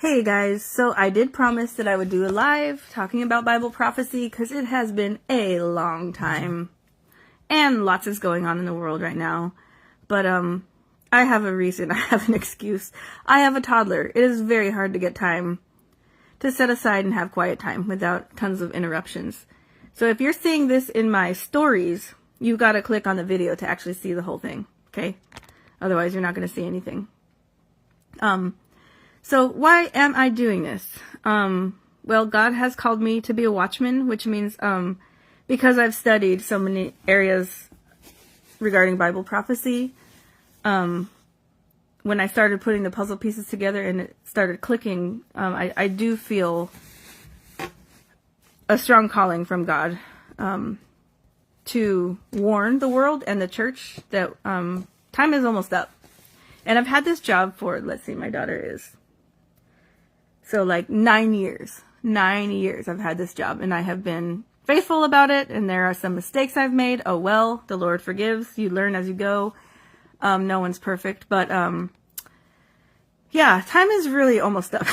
Hey guys, so I did promise that I would do a live talking about Bible prophecy because it has been a long time and lots is going on in the world right now. But I have a reason, I have an excuse. I have a toddler. It is very hard to get time to set aside and have quiet time without tons of interruptions. So if you're seeing this in my stories, you gotta click on the video to actually see the whole thing, okay? Otherwise you're not gonna see anything. So why am I doing this? Well, God has called me to be a watchman, which means, because I've studied so many areas regarding Bible prophecy, when I started putting the puzzle pieces together and it started clicking, I do feel a strong calling from God, to warn the world and the church that, time is almost up. And I've had this job for, let's see, my daughter is... So like 9 years. 9 years I've had this job and I have been faithful about it, and there are some mistakes I've made. Oh well, the Lord forgives. You learn as you go. No one's perfect, but yeah, time is really almost up.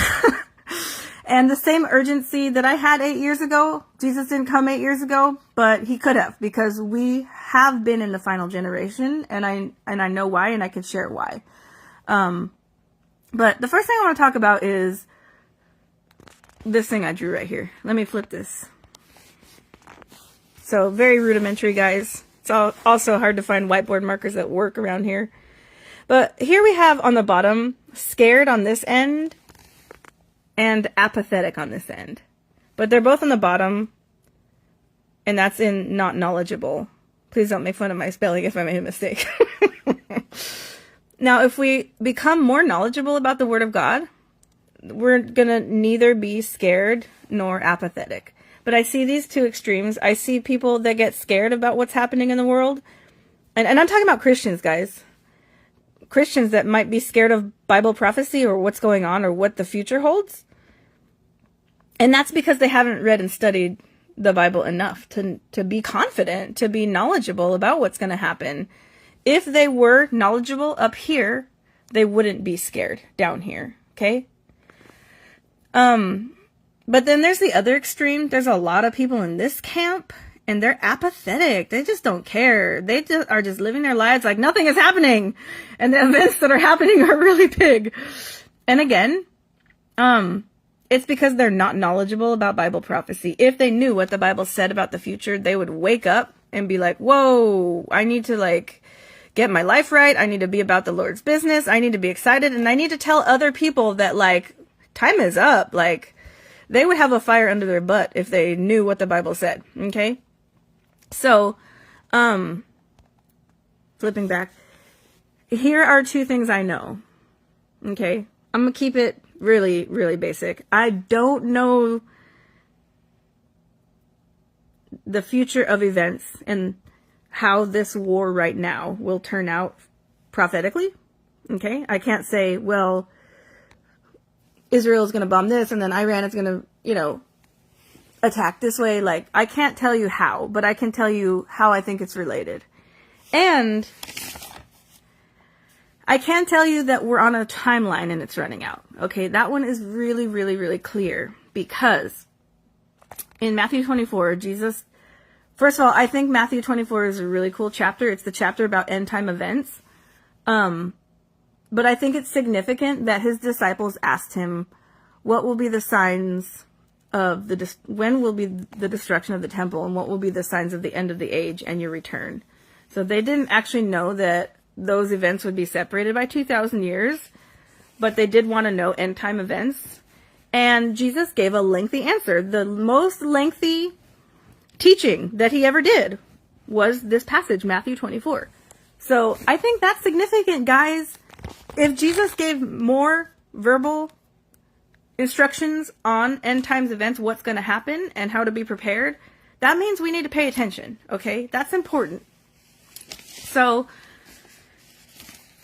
And the same urgency that I had 8 years ago, Jesus didn't come 8 years ago, but he could have, because we have been in the final generation, and I know why, and I can share why. But the first thing I want to talk about is this thing I drew right here. Let me flip this. So very rudimentary, guys. It's also hard to find whiteboard markers that work around here. But here we have on the bottom, scared on this end and apathetic on this end. But they're both on the bottom, and that's in not knowledgeable. Please don't make fun of my spelling if I made a mistake. Now, if we become more knowledgeable about the Word of God, we're gonna neither be scared nor apathetic. But I see these two extremes. I see people that get scared about what's happening in the world. And I'm talking about Christians, guys. Christians that might be scared of Bible prophecy or what's going on or what the future holds. And that's because they haven't read and studied the Bible enough to be confident, to be knowledgeable about what's going to happen. If they were knowledgeable up here, they wouldn't be scared down here, okay? But then there's the other extreme. There's a lot of people in this camp, and they're apathetic. They just don't care. They are just living their lives like nothing is happening, and the events that are happening are really big. And again, it's because they're not knowledgeable about Bible prophecy. If they knew what the Bible said about the future, they would wake up and be like, whoa, I need to get my life right. I need to be about the Lord's business. I need to be excited. And I need to tell other people that time is up. They would have a fire under their butt if they knew what the Bible said. Okay. So, flipping back, here are two things I know. Okay. I'm going to keep it really, really basic. I don't know the future of events and how this war right now will turn out prophetically. Okay. I can't say, well, Israel is going to bomb this and then Iran is going to, attack this way. I can't tell you how, but I can tell you how I think it's related. And I can tell you that we're on a timeline and it's running out. Okay, that one is really, really, really clear, because in Matthew 24, Jesus, first of all, I think Matthew 24 is a really cool chapter. It's the chapter about end time events. But I think it's significant that his disciples asked him, what will be the signs of when will be the destruction of the temple, and what will be the signs of the end of the age and your return? So they didn't actually know that those events would be separated by 2,000 years, but they did want to know end time events. And Jesus gave a lengthy answer. The most lengthy teaching that he ever did was this passage, Matthew 24. So I think that's significant, guys. If Jesus gave more verbal instructions on end times events, what's going to happen and how to be prepared, that means we need to pay attention, okay? That's important. So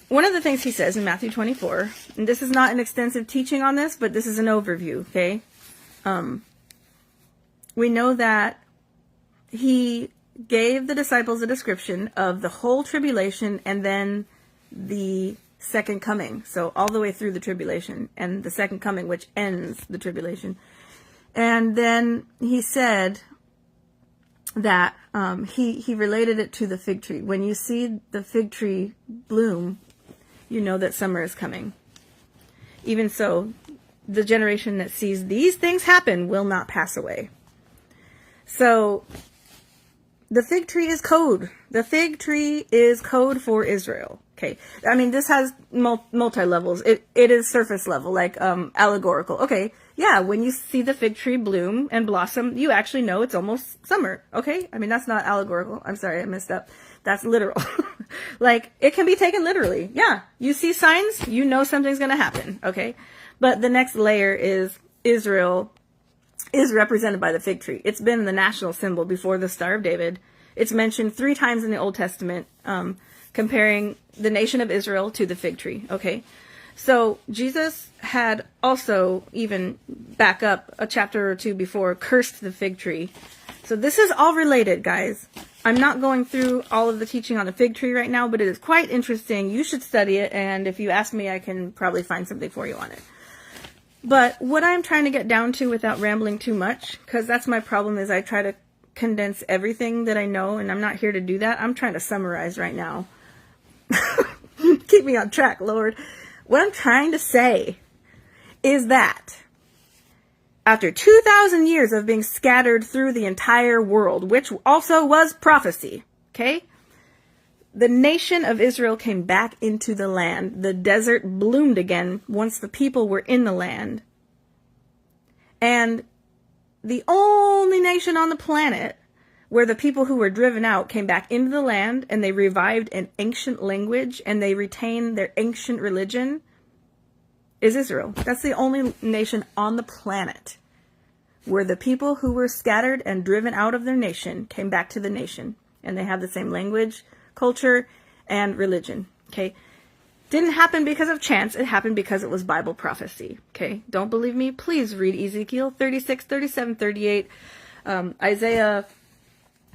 one of the things he says in Matthew 24, and this is not an extensive teaching on this, but this is an overview, okay? We know that he gave the disciples a description of the whole tribulation and then the second coming. So all the way through the tribulation and the second coming, which ends the tribulation. And then he said that he related it to the fig tree. When you see the fig tree bloom, you know that summer is coming. Even so, the generation that sees these things happen will not pass away. So the fig tree is code. The fig tree is code for Israel. Okay. I mean, this has multi-levels. It is surface level, like allegorical. Okay. Yeah, when you see the fig tree bloom and blossom, you actually know it's almost summer. Okay? I mean, that's not allegorical. I'm sorry, I messed up. That's literal. Like, it can be taken literally. Yeah. You see signs, you know something's going to happen. Okay? But the next layer is Israel is represented by the fig tree. It's been the national symbol before the Star of David. It's mentioned 3 times in the Old Testament, comparing the nation of Israel to the fig tree. Okay? So Jesus had also, even back up a chapter or 2 before, cursed the fig tree. So this is all related, guys. I'm not going through all of the teaching on the fig tree right now, but it is quite interesting. You should study it, and if you ask me, I can probably find something for you on it. But what I'm trying to get down to without rambling too much, because that's my problem, is I try to condense everything that I know, and I'm not here to do that. I'm trying to summarize right now. Keep me on track, Lord. What I'm trying to say is that after 2,000 years of being scattered through the entire world, which also was prophecy, okay? The nation of Israel came back into the land. The desert bloomed again once the people were in the land. And the only nation on the planet where the people who were driven out came back into the land and they revived an ancient language and they retained their ancient religion is Israel. That's the only nation on the planet where the people who were scattered and driven out of their nation came back to the nation. And they have the same language, culture, and religion. Okay? Didn't happen because of chance. It happened because it was Bible prophecy. Okay? Don't believe me? Please read Ezekiel 36, 37, 38, Isaiah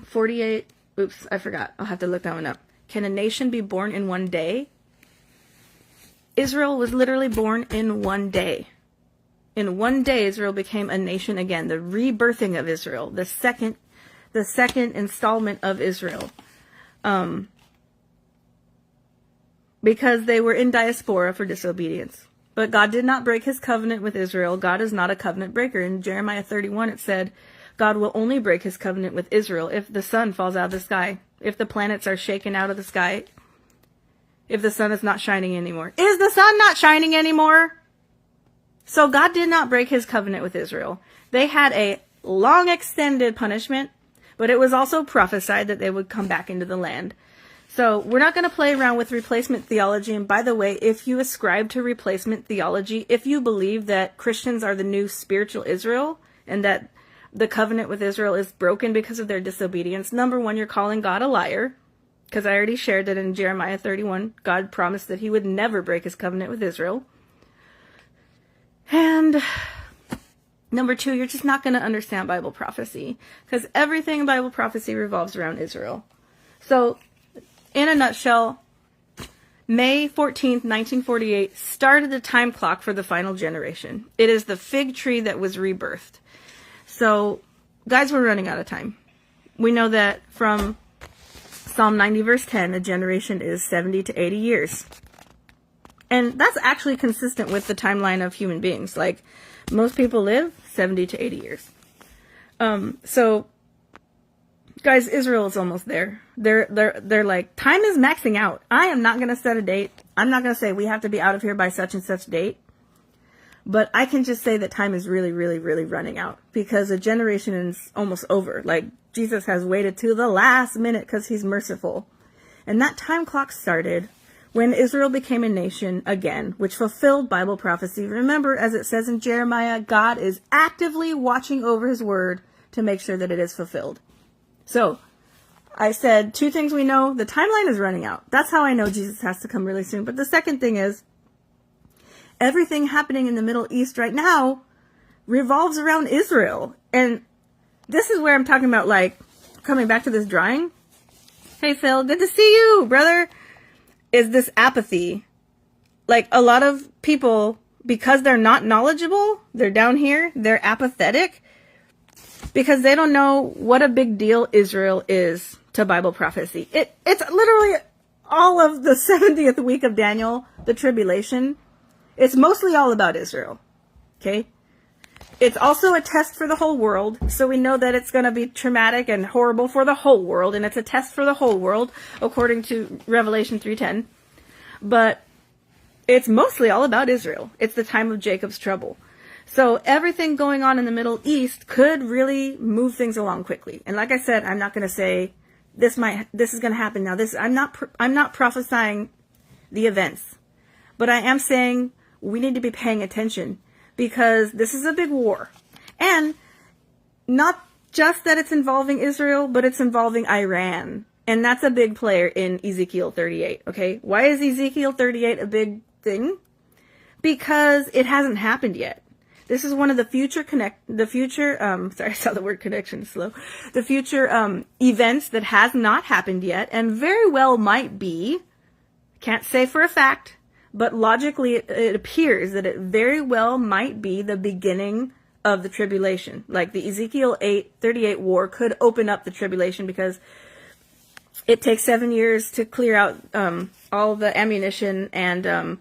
48. Oops, I forgot. I'll have to look that one up. Can a nation be born in one day? Israel was literally born in one day. In one day, Israel became a nation again. The rebirthing of Israel. The second installment of Israel. Because they were in diaspora for disobedience. But God did not break his covenant with Israel. God is not a covenant breaker. In Jeremiah 31, it said, God will only break his covenant with Israel if the sun falls out of the sky, if the planets are shaken out of the sky, if the sun is not shining anymore. Is the sun not shining anymore? So God did not break his covenant with Israel. They had a long extended punishment, but it was also prophesied that they would come back into the land. So we're not going to play around with replacement theology. And by the way, if you ascribe to replacement theology, if you believe that Christians are the new spiritual Israel and that the covenant with Israel is broken because of their disobedience, number one, you're calling God a liar. Because I already shared that in Jeremiah 31, God promised that he would never break his covenant with Israel. And number two, you're just not going to understand Bible prophecy. Because everything in Bible prophecy revolves around Israel. So, in a nutshell, May 14th, 1948 started the time clock for the final generation. It is the fig tree that was rebirthed. So, guys, we're running out of time. We know that from Psalm 90 verse 10, a generation is 70 to 80 years. And that's actually consistent with the timeline of human beings. Like, most people live 70 to 80 years. So, guys, Israel is almost there. They're like, time is maxing out. I am not going to set a date. I'm not going to say we have to be out of here by such and such date. But I can just say that time is really, really, really running out. Because a generation is almost over. Like, Jesus has waited to the last minute because he's merciful. And that time clock started when Israel became a nation again, which fulfilled Bible prophecy. Remember, as it says in Jeremiah, God is actively watching over his word to make sure that it is fulfilled. So, I said 2 things we know. The timeline is running out. That's how I know Jesus has to come really soon. But the second thing is, everything happening in the Middle East right now revolves around Israel. And this is where I'm talking about, like, coming back to this drawing. Hey, Phil, good to see you, brother. Is this apathy like a lot of people, because they're not knowledgeable, they're down here, they're apathetic, because they don't know what a big deal Israel is to Bible prophecy. It's literally all of the 70th week of Daniel, the tribulation. It's mostly all about Israel. Okay? It's also a test for the whole world, so we know that it's going to be traumatic and horrible for the whole world, and it's a test for the whole world, according to Revelation 3:10. But it's mostly all about Israel. It's the time of Jacob's trouble. So everything going on in the Middle East could really move things along quickly. And like I said, I'm not going to say this is going to happen now. I'm not prophesying the events, but I am saying we need to be paying attention, because this is a big war. And not just that it's involving Israel, but it's involving Iran. And that's a big player in Ezekiel 38, okay? Why is Ezekiel 38 a big thing? Because it hasn't happened yet. This is one of the future sorry, I saw the word connection slow. The future events that has not happened yet, and very well might be. Can't say for a fact, but logically it appears that it very well might be the beginning of the tribulation. Like the Ezekiel 38 war could open up the tribulation, because it takes 7 years to clear out all the ammunition, and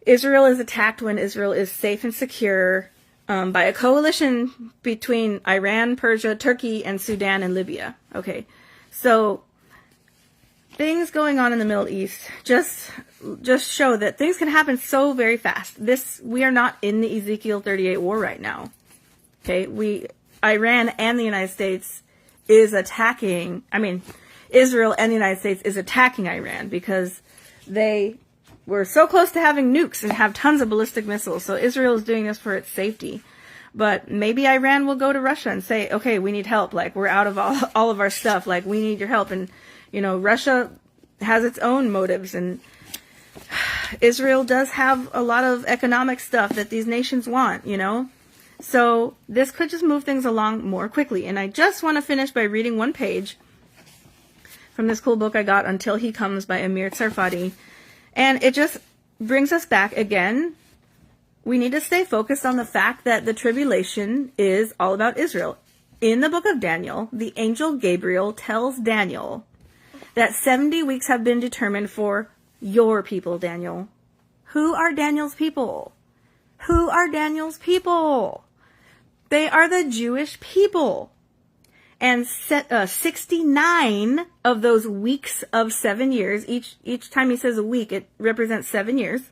Israel is attacked when Israel is safe and secure by a coalition between Iran, Persia, Turkey, and Sudan and Libya. Okay, so things going on in the Middle East just show that things can happen so very fast. We are not in the Ezekiel 38 war right now. Okay, Iran and the United States is attacking, Israel and the United States is attacking Iran, because they were so close to having nukes and have tons of ballistic missiles. So Israel is doing this for its safety. But maybe Iran will go to Russia and say, okay, we need help. Like, we're out of all of our stuff. Like, we need your help. And, Russia has its own motives. And Israel does have a lot of economic stuff that these nations want, So this could just move things along more quickly. And I just want to finish by reading one page from this cool book I got, Until He Comes by Amir Tsarfati. And it just brings us back again. We need to stay focused on the fact that the tribulation is all about Israel. In the book of Daniel, the angel Gabriel tells Daniel that 70 weeks have been determined for your people, Daniel. Who are Daniel's people? Who are Daniel's people? They are the Jewish people. And 69 of those weeks of 7 years, each time he says a week, it represents 7 years.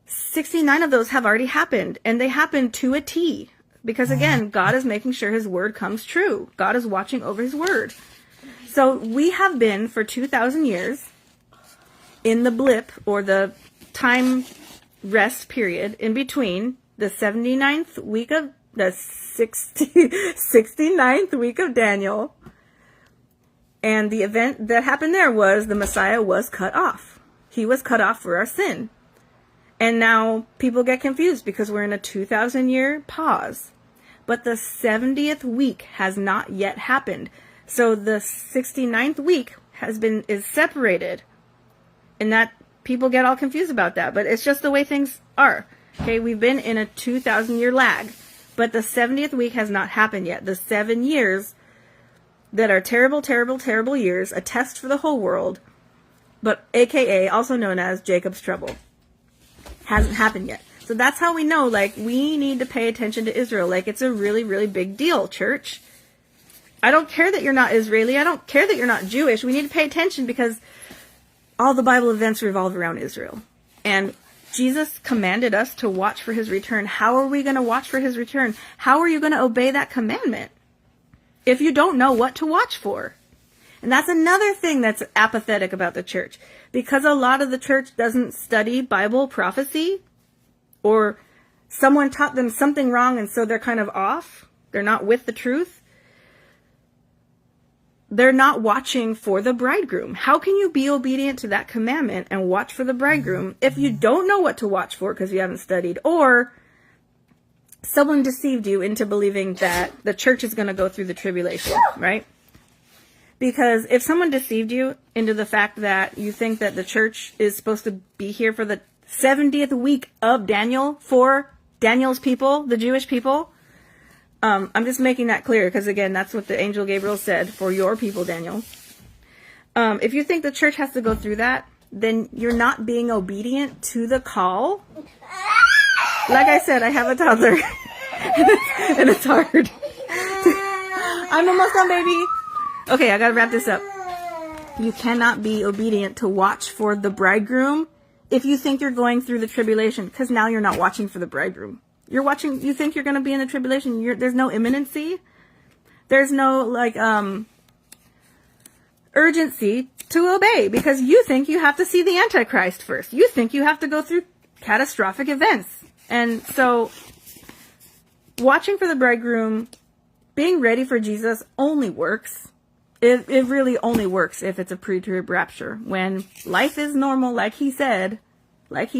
69 of those have already happened, and they happened to a T. Because again, God is making sure his word comes true. God is watching over his word. So we have been for 2,000 years in the blip, or the time rest period in between the 79th week of the 69th week of Daniel, and the event that happened there was the Messiah was cut off. He was cut off for our sin. And now people get confused because we're in a 2,000-year pause. But the 70th week has not yet happened. So the 69th week is separated. And that people get all confused about that. But it's just the way things are. Okay, we've been in a 2,000-year lag. But the 70th week has not happened yet. The 7 years that are terrible, terrible, terrible years, a test for the whole world, but AKA, also known as Jacob's trouble, hasn't happened yet. So that's how we know, we need to pay attention to Israel. It's a really, really big deal, church. I don't care that you're not Israeli. I don't care that you're not Jewish. We need to pay attention because all the Bible events revolve around Israel. And Jesus commanded us to watch for his return. How are we going to watch for his return? How are you going to obey that commandment if you don't know what to watch for? And that's another thing that's apathetic about the church. Because a lot of the church doesn't study Bible prophecy, or someone taught them something wrong and so they're kind of off. They're not with the truth. They're not watching for the bridegroom. How can you be obedient to that commandment and watch for the bridegroom if you don't know what to watch for because you haven't studied, or someone deceived you into believing that the church is going to go through the tribulation, right? Because if someone deceived you into the fact that you think that the church is supposed to be here for the 70th week of Daniel for Daniel's people, the Jewish people. I'm just making that clear because, again, that's what the angel Gabriel said, for your people, Daniel. If you think the church has to go through that, then you're not being obedient to the call. Like I said, I have a toddler, and it's hard. I'm almost done, baby. Okay, I gotta wrap this up. You cannot be obedient to watch for the bridegroom if you think you're going through the tribulation, because now you're not watching for the bridegroom. You're watching, you think you're going to be in the tribulation. There's no imminency. There's no, urgency to obey, because you think you have to see the Antichrist first. You think you have to go through catastrophic events. And so, watching for the bridegroom, being ready for Jesus only works. It really only works if it's a pre-trib rapture. When life is normal, like he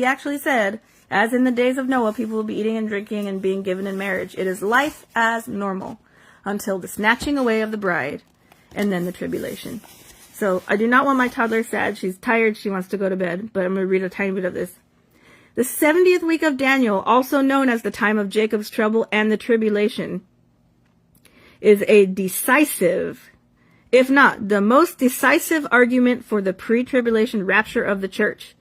actually said, as in the days of Noah, people will be eating and drinking and being given in marriage. It is life as normal until the snatching away of the bride and then the tribulation. So I do not want my toddler sad. She's tired. She wants to go to bed. But I'm going to read a tiny bit of this. The 70th week of Daniel, also known as the time of Jacob's trouble and the tribulation, is a decisive, if not the most decisive, argument for the pre-tribulation rapture of the church.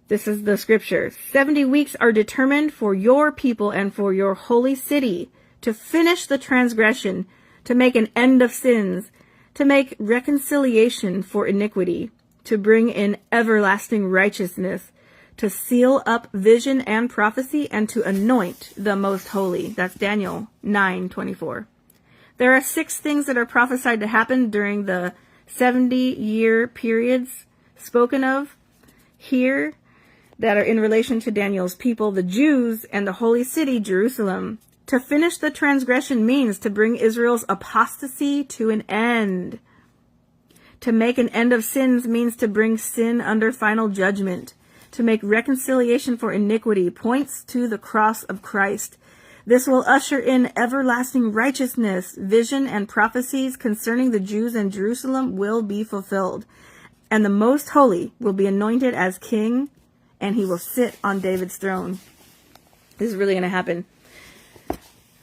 This is the scripture. 70 weeks are determined for your people and for your holy city to finish the transgression, to make an end of sins, to make reconciliation for iniquity, to bring in everlasting righteousness, to seal up vision and prophecy, and to anoint the most holy. That's Daniel 9:24. There are 6 things that are prophesied to happen during the 70-year periods spoken of here that are in relation to Daniel's people, the Jews, and the holy city, Jerusalem. To finish the transgression means to bring Israel's apostasy to an end. To make an end of sins means to bring sin under final judgment. To make reconciliation for iniquity points to the cross of Christ. This will usher in everlasting righteousness. Vision and prophecies concerning the Jews and Jerusalem will be fulfilled. And the Most Holy will be anointed as king, and he will sit on David's throne. This is really going to happen.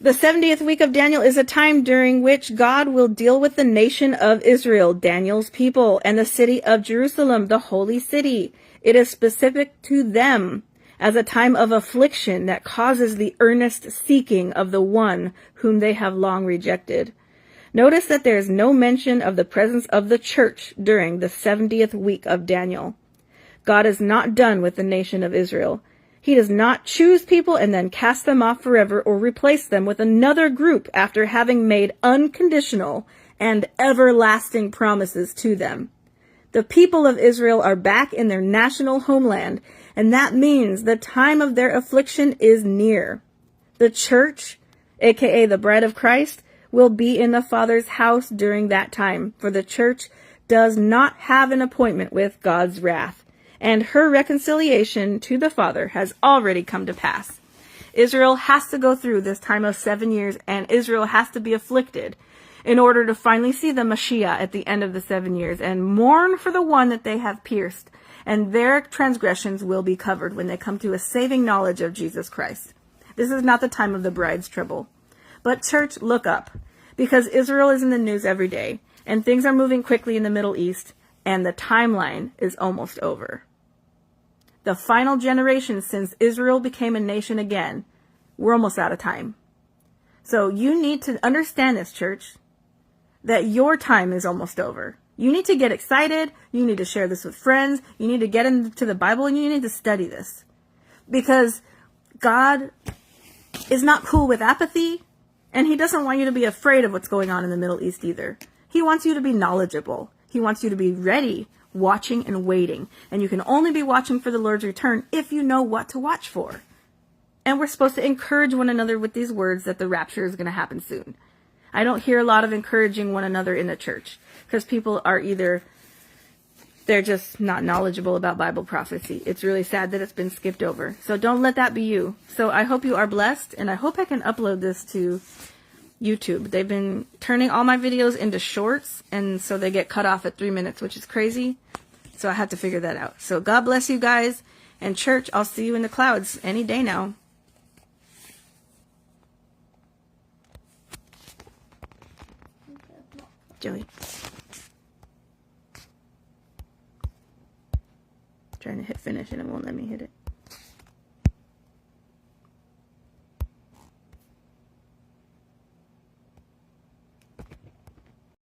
The 70th week of Daniel is a time during which God will deal with the nation of Israel, Daniel's people, and the city of Jerusalem, the holy city. It is specific to them as a time of affliction that causes the earnest seeking of the one whom they have long rejected. Notice that there is no mention of the presence of the church during the 70th week of Daniel. God is not done with the nation of Israel. He does not choose people and then cast them off forever or replace them with another group after having made unconditional and everlasting promises to them. The people of Israel are back in their national homeland, and that means the time of their affliction is near. The church, aka the bride of Christ, will be in the Father's house during that time, for the church does not have an appointment with God's wrath, and her reconciliation to the Father has already come to pass. Israel has to go through this time of 7 years, and Israel has to be afflicted in order to finally see the Mashiach at the end of the 7 years and mourn for the one that they have pierced, and their transgressions will be covered when they come to a saving knowledge of Jesus Christ. This is not the time of the bride's trouble. But church, look up, because Israel is in the news every day, and things are moving quickly in the Middle East, and the timeline is almost over. The final generation since Israel became a nation again, we're almost out of time. So you need to understand this, church, that your time is almost over. You need to get excited. You need to share this with friends. You need to get into the Bible, and you need to study this. Because God is not cool with apathy, and he doesn't want you to be afraid of what's going on in the Middle East either. He wants you to be knowledgeable. He wants you to be ready, watching and waiting. And you can only be watching for the Lord's return if you know what to watch for. And we're supposed to encourage one another with these words that the rapture is going to happen soon. I don't hear a lot of encouraging one another in the church, because people are either, they're just not knowledgeable about Bible prophecy. It's really sad that it's been skipped over. So don't let that be you. So I hope you are blessed, and I hope I can upload this to YouTube. They've been turning all my videos into shorts, and so they get cut off at 3 minutes, which is crazy. So I have to figure that out. So God bless you guys, And church, I'll see you in the clouds any day now. Joey. Trying to hit finish and it won't let me hit it.